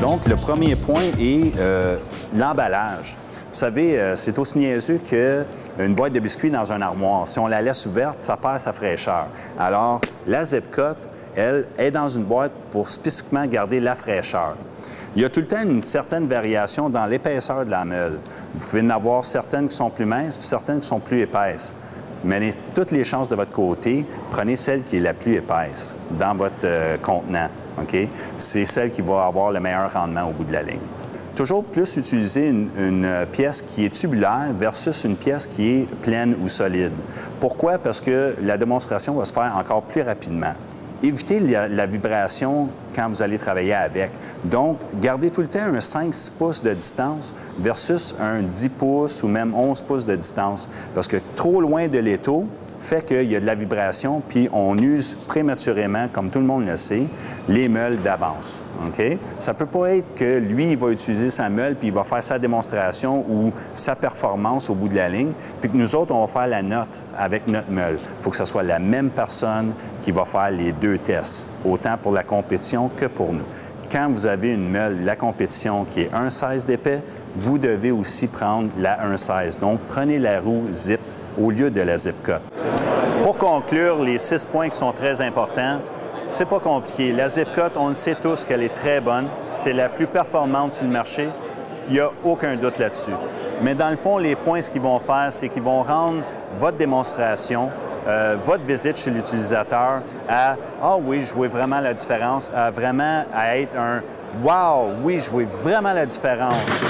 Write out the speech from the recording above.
Donc, le premier point est l'emballage. Vous savez, c'est aussi niaiseux qu'une boîte de biscuits dans un armoire. Si on la laisse ouverte, ça perd sa fraîcheur. Alors, la Zip-Cut, elle, est dans une boîte pour spécifiquement garder la fraîcheur. Il y a tout le temps une certaine variation dans l'épaisseur de la meule. Vous pouvez en avoir certaines qui sont plus minces puis certaines qui sont plus épaisses. Menez toutes les chances de votre côté, prenez celle qui est la plus épaisse dans votre contenant. Okay? C'est celle qui va avoir le meilleur rendement au bout de la ligne. Toujours plus utiliser une pièce qui est tubulaire versus une pièce qui est pleine ou solide. Pourquoi? Parce que la démonstration va se faire encore plus rapidement. Évitez la vibration quand vous allez travailler avec. Donc, gardez tout le temps un 5-6 pouces de distance versus un 10 pouces ou même 11 pouces de distance. Parce que trop loin de l'étau fait qu'il y a de la vibration, puis on use prématurément, comme tout le monde le sait, les meules d'avance. OK? Ça ne peut pas être que lui, il va utiliser sa meule, puis il va faire sa démonstration ou sa performance au bout de la ligne, puis que nous autres, on va faire la note avec notre meule. Il faut que ce soit la même personne qui va faire les deux tests, autant pour la compétition que pour nous. Quand vous avez une meule, la compétition qui est 1,16 d'épais, vous devez aussi prendre la 1,16. Donc, prenez la roue Zip au lieu de la Zip-Cut. Pour conclure, les 6 points qui sont très importants, c'est pas compliqué. La Zip-Cut, on le sait tous qu'elle est très bonne. C'est la plus performante sur le marché. Il n'y a aucun doute là-dessus. Mais dans le fond, les points, ce qu'ils vont faire, c'est qu'ils vont rendre votre démonstration, votre visite chez l'utilisateur à « Ah oui, je vois vraiment la différence », à vraiment à être un « Wow, oui, je vois vraiment la différence ».